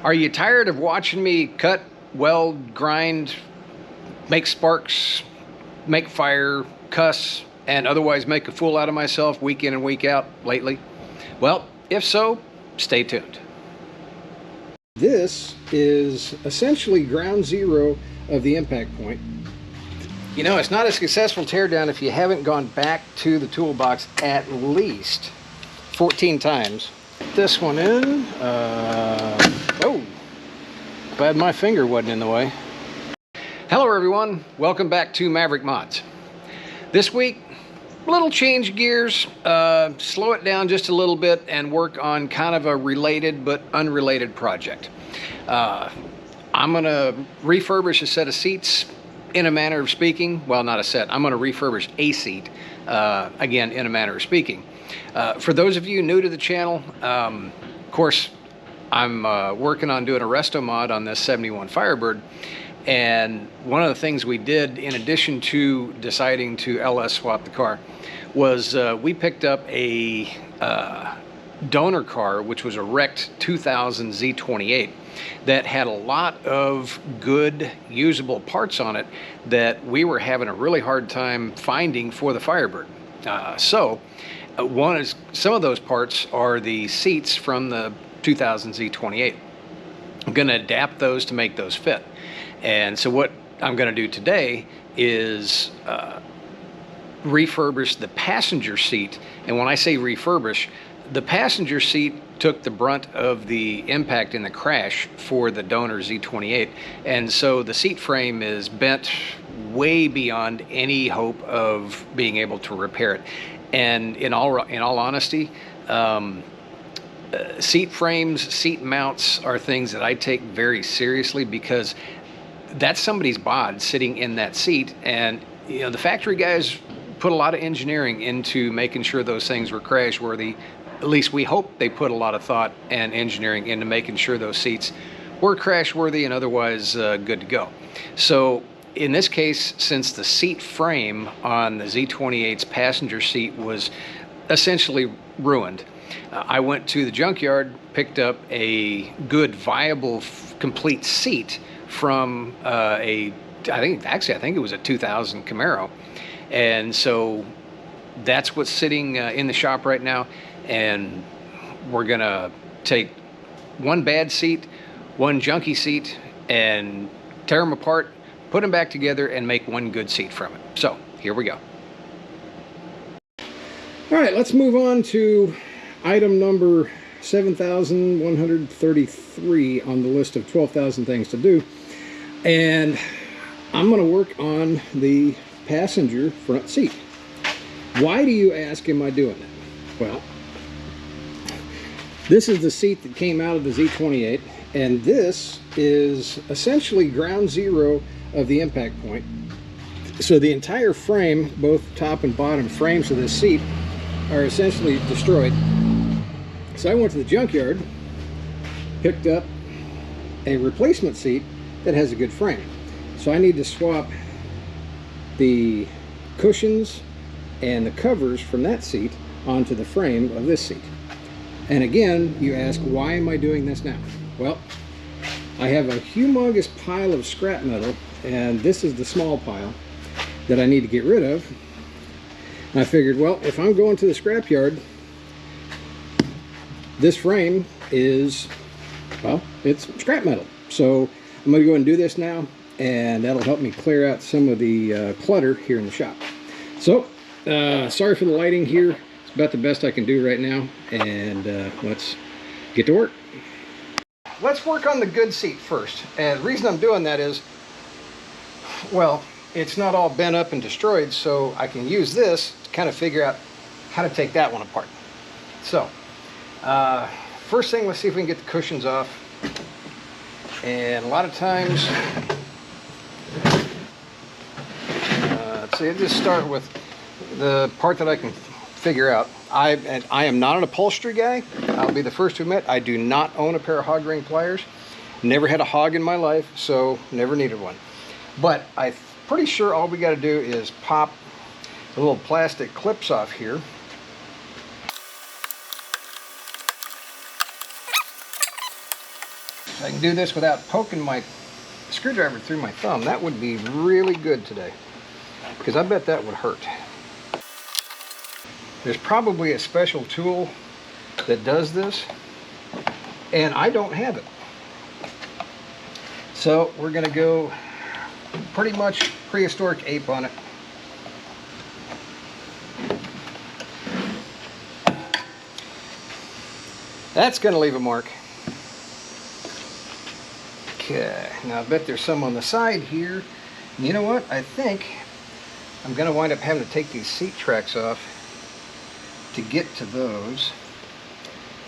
Are you tired of watching me cut, weld, grind, make sparks, make fire, cuss, and otherwise make a fool out of myself week in and week out lately? Well, if so, stay tuned. This is essentially ground zero of the impact point. You know, it's not a successful teardown if you haven't gone back to the toolbox at least 14 times. Put this one in. Oh, glad my finger wasn't in the way. Hello everyone, welcome back to Maverick Mods. This week, a little change gears, slow it down just a little bit and work on kind of a related but unrelated project. I'm gonna refurbish a set of seats in a manner of speaking. Well, not a set, I'm gonna refurbish a seat, again, in a manner of speaking. For those of you new to the channel, of course, I'm working on doing a resto mod on this 71 Firebird. And one of the things we did, in addition to deciding to LS swap the car, was we picked up a donor car, which was a wrecked 2000 Z28 that had a lot of good usable parts on it that we were having a really hard time finding for the Firebird. Some of those parts are the seats from the 2000 Z28. I'm going to adapt those to make those fit. And so what I'm going to do today is refurbish the passenger seat. And when I say refurbish, the passenger seat took the brunt of the impact in the crash for the donor Z28. And so the seat frame is bent way beyond any hope of being able to repair it. And in all honesty, seat frames, seat mounts are things that I take very seriously, because that's somebody's bod sitting in that seat. And you know, the factory guys put a lot of engineering into making sure those things were crash worthy. At least we hope they put a lot of thought and engineering into making sure those seats were crash worthy and otherwise good to go. So in this case, since the seat frame on the Z28's passenger seat was essentially ruined, I went to the junkyard, picked up a good, viable, complete seat from I think it was a 2000 Camaro. And so that's what's sitting in the shop right now. And we're gonna take one bad seat, one junky seat, and tear them apart, put them back together, and make one good seat from it. So here we go. All right, let's move on to item number 7,133 on the list of 12,000 things to do. And I'm going to work on the passenger front seat. Why do you ask, am I doing it? Well, this is the seat that came out of the Z28, and this is essentially ground zero of the impact point. So the entire frame, both top and bottom frames of this seat, are essentially destroyed. So I went to the junkyard, picked up a replacement seat that has a good frame. So I need to swap the cushions and the covers from that seat onto the frame of this seat. And again, you ask, why am I doing this now? Well, I have a humongous pile of scrap metal, and this is the small pile that I need to get rid of. And I figured, well, if I'm going to the scrapyard, this frame is, well, it's scrap metal. So I'm going to go and do this now, and that'll help me clear out some of the clutter here in the shop. So, sorry for the lighting here. It's about the best I can do right now, and let's get to work. Let's work on the good seat first. And the reason I'm doing that is, well, it's not all bent up and destroyed, so I can use this to kind of figure out how to take that one apart. So, first thing, let's see if we can get the cushions off. And a lot of times, let's see, I'll just start with the part that I can figure out. I am not an upholstery guy. I'll be the first to admit, I do not own a pair of hog ring pliers. Never had a hog in my life, so never needed one. But I'm pretty sure all we got to do is pop the little plastic clips off here. If I can do this without poking my screwdriver through my thumb, that would be really good today, because I bet that would hurt. There's probably a special tool that does this, and I don't have it. So we're going to go pretty much prehistoric ape on it. That's going to leave a mark. Okay, now I bet there's some on the side here. And you know what? I think I'm going to wind up having to take these seat tracks off to get to those.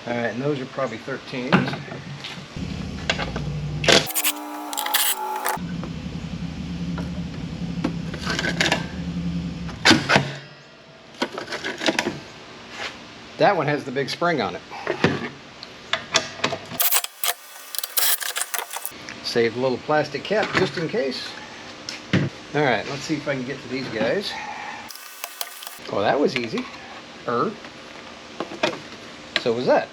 Alright, and those are probably 13s. That one has the big spring on it. Saved a little plastic cap just in case. Alright, let's see if I can get to these guys. Well, that was easy. So was that.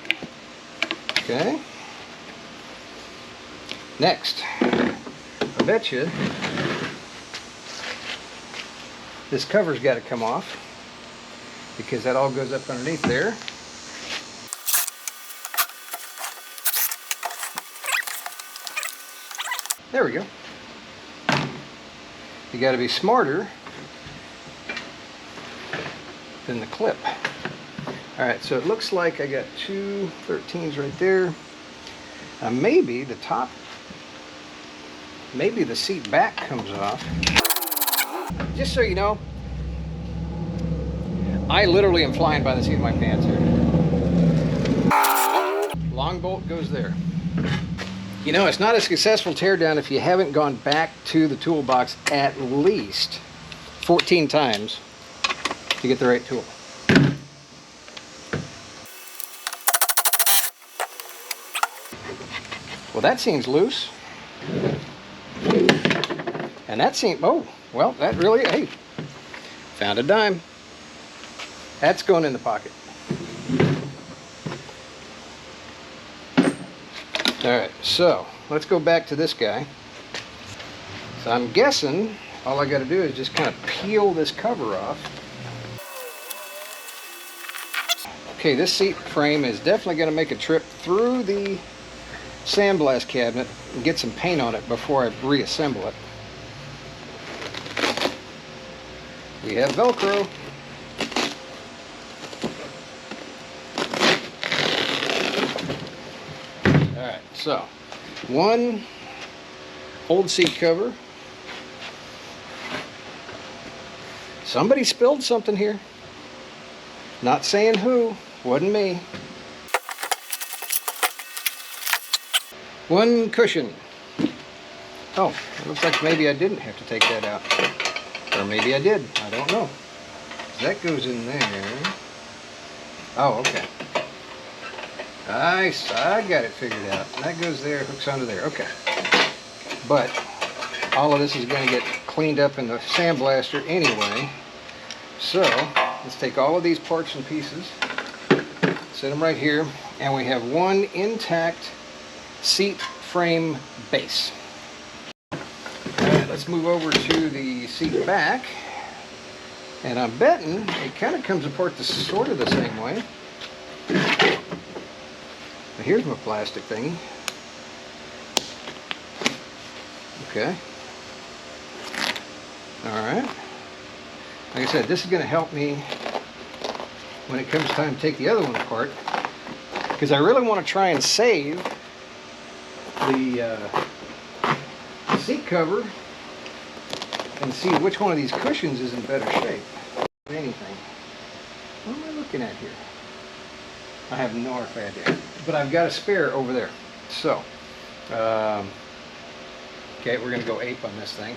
Okay. Next, I bet you this cover's got to come off, because that all goes up underneath there. There we go. You got to be smarter than the clip. Alright, so it looks like I got two 13s right there. Maybe the top, maybe the seat back comes off. Just so you know, I literally am flying by the seat of my pants here. Long bolt goes there. You know, it's not a successful teardown if you haven't gone back to the toolbox at least 14 times to get the right tool. Well, that seems loose. And that seems, oh, well, that really, hey, found a dime. That's going in the pocket. Alright, so let's go back to this guy. So I'm guessing all I got to do is just kind of peel this cover off. Okay, this seat frame is definitely going to make a trip through the sandblast cabinet and get some paint on it before I reassemble it. We have Velcro. Alright, so one old seat cover. Somebody spilled something here. Not saying who, wasn't me. One cushion. Oh, it looks like maybe I didn't have to take that out. Or maybe I did, I don't know. That goes in there. Oh, okay. Nice, I got it figured out. That goes there, hooks onto there, okay. But all of this is going to get cleaned up in the sandblaster anyway. So, let's take all of these parts and pieces, set them right here, and we have one intact seat frame base. Alright, let's move over to the seat back, and I'm betting it kind of comes apart sort of the same way. Now here's my plastic thingy. Okay. Alright. Like I said, this is going to help me when it comes time to take the other one apart, because I really want to try and save the seat cover and see which one of these cushions is in better shape. Anything. What am I looking at here? I have no idea, but I've got a spare over there. So, okay, we're going to go ape on this thing.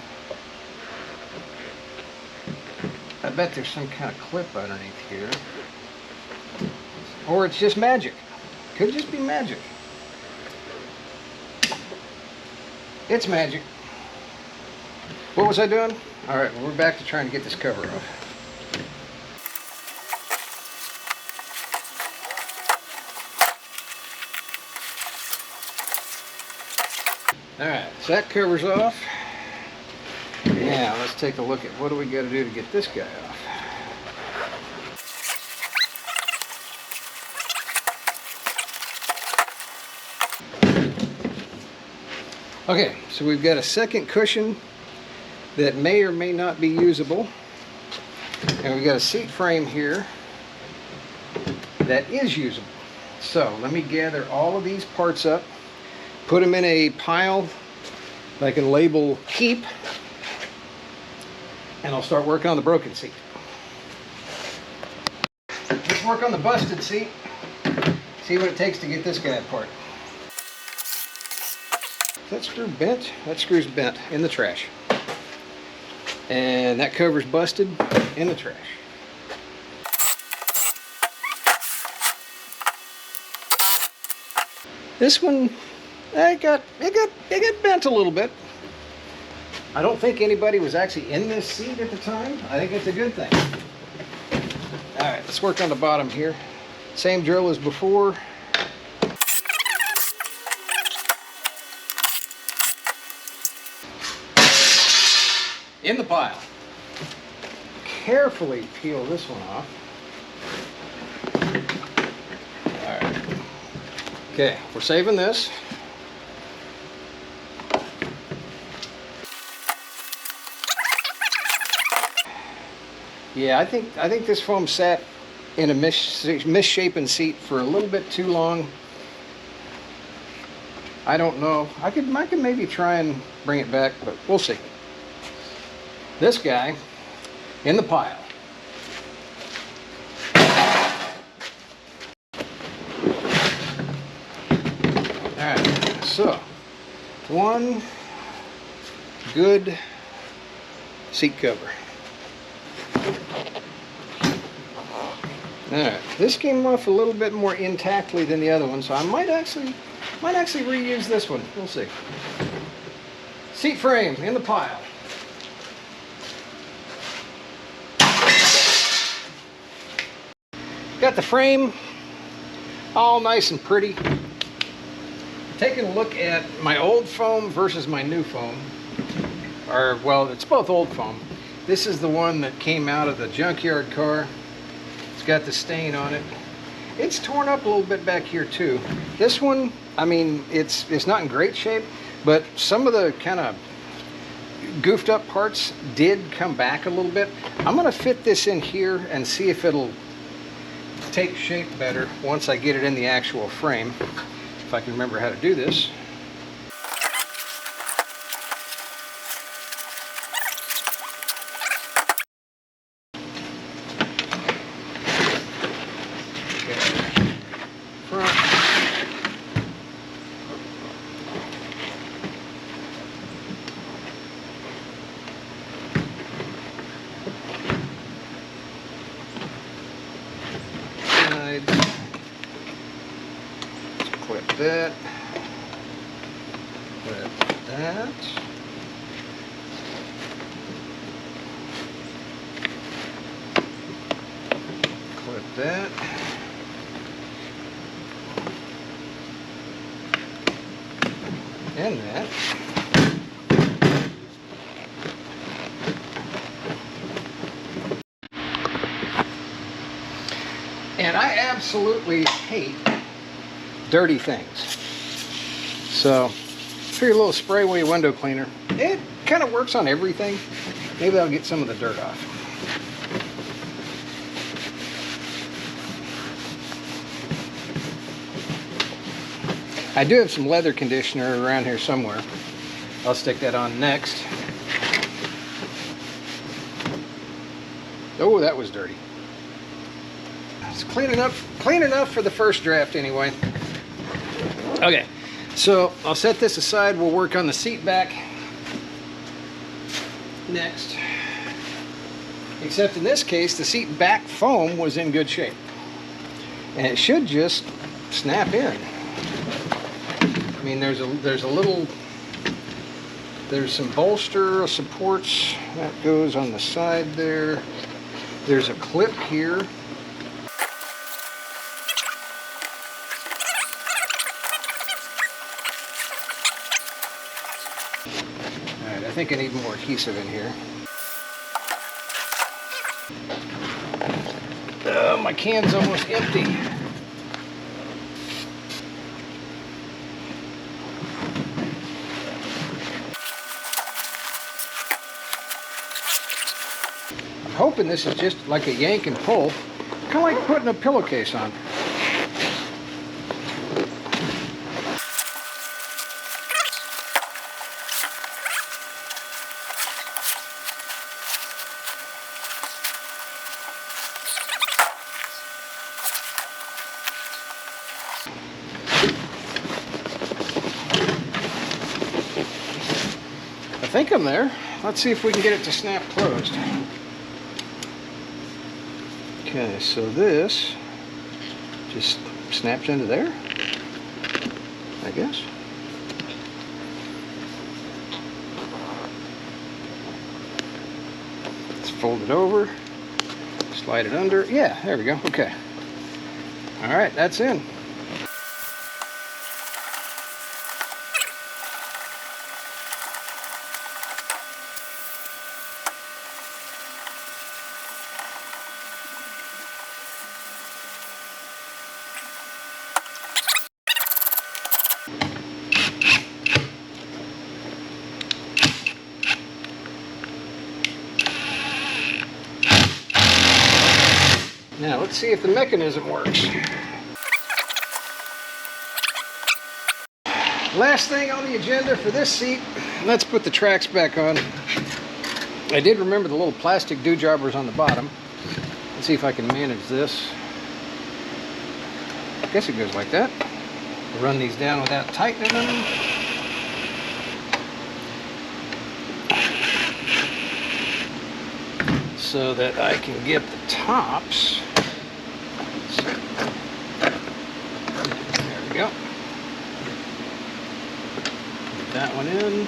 I bet there's some kind of clip underneath here. Or it's just magic. Could just be magic. It's magic. What was I doing? Alright, well, we're back to trying to get this cover off. Alright, so that covers off. Now let's take a look at what do we got to do to get this guy off. Okay, so we've got a second cushion that may or may not be usable. And we've got a seat frame here that is usable. So let me gather all of these parts up, put them in a pile that I can label keep, and I'll start working on the broken seat. Let's work on the busted seat, see what it takes to get this guy apart. Is that screw bent? That screw's bent in the trash. And that cover's busted in the trash. This one, it got bent a little bit. I don't think anybody was actually in this seat at the time. I think it's a good thing. All right, let's work on the bottom here. Same drill as before. In the pile. Carefully peel this one off. All right. Okay, we're saving this. Yeah, I think this foam sat in a misshapen seat for a little bit too long. I don't know. I could maybe try and bring it back, but we'll see. This guy in the pile. Alright, so one good seat cover. Alright, this came off a little bit more intactly than the other one, so I might actually reuse this one. We'll see. Seat frame in the pile. Got the frame all nice and pretty. Taking a look at my old foam versus my new foam. Or, well, it's both old foam. This is the one that came out of the junkyard car. It's got the stain on it. It's torn up a little bit back here too. This one, I mean, it's not in great shape, but some of the kind of goofed up parts did come back a little bit. I'm gonna fit this in here and see if it'll take shape better once I get it in the actual frame, if I can remember how to do this. Okay. Front. Clip that. Clip that. Clip that. And that. And I absolutely hate dirty things. So, figure a little spray away window cleaner. It kind of works on everything. Maybe I'll get some of the dirt off. I do have some leather conditioner around here somewhere. I'll stick that on next. Oh, that was dirty. It's clean enough for the first draft anyway. Okay, so I'll set this aside. We'll work on the seat back next. Except in this case, the seat back foam was in good shape. And it should just snap in. I mean, there's some bolster supports that goes on the side there. There's a clip here. All right, I think I need more adhesive in here. My can's almost empty. I'm hoping this is just like a yank and pull, kind of like putting a pillowcase on. I think I'm there. Let's see if we can get it to snap closed. Okay, so this just snaps into there, I guess. Let's fold it over, slide it under. Yeah, there we go. Okay. All right, that's in. Now let's see if the mechanism works. Last thing on the agenda for this seat, let's put the tracks back on. I did remember the little plastic dewjobbers on the bottom. Let's see if I can manage this. I guess it goes like that. Run these down without tightening them. So that I can get the tops. There we go. Put that one in.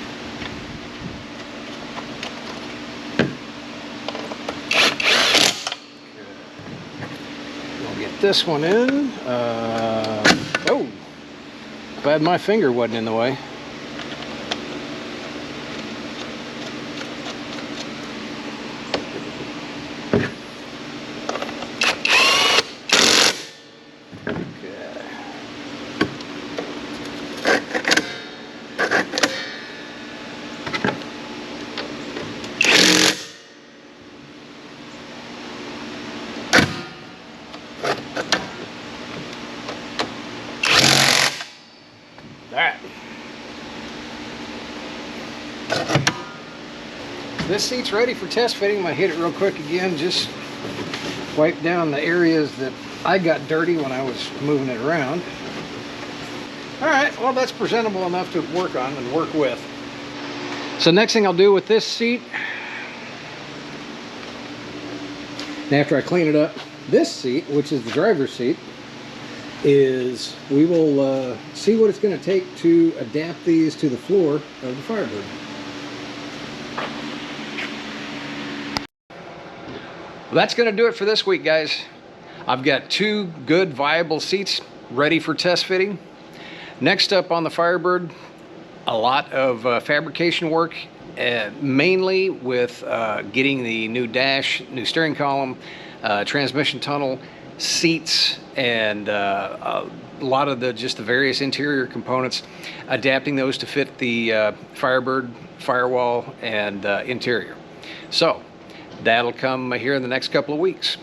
We'll get this one in. Oh, glad my finger wasn't in the way. Alright. This seat's ready for test fitting. I'm going to hit it real quick again, just wipe down the areas that I got dirty when I was moving it around. Alright, well that's presentable enough to work on and work with. So next thing I'll do with this seat, after I clean it up, this seat, which is the driver's seat, is we will see what it's going to take to adapt these to the floor of the Firebird. Well, that's going to do it for this week, guys. I've got two good viable seats ready for test fitting. Next up on the Firebird, a lot of fabrication work, mainly with getting the new dash, new steering column, transmission tunnel, seats, and a lot of the various interior components, adapting those to fit the Firebird firewall and interior. So that'll come here in the next couple of weeks.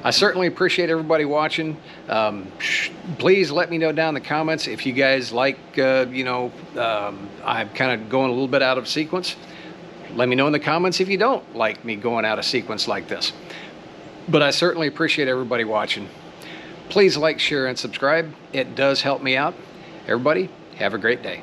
I certainly appreciate everybody watching. Please let me know down in the comments if you guys like, I'm kind of going a little bit out of sequence. Let me know in the comments if you don't like me going out of sequence like this. But I certainly appreciate everybody watching. Please like, share, and subscribe. It does help me out. Everybody, have a great day.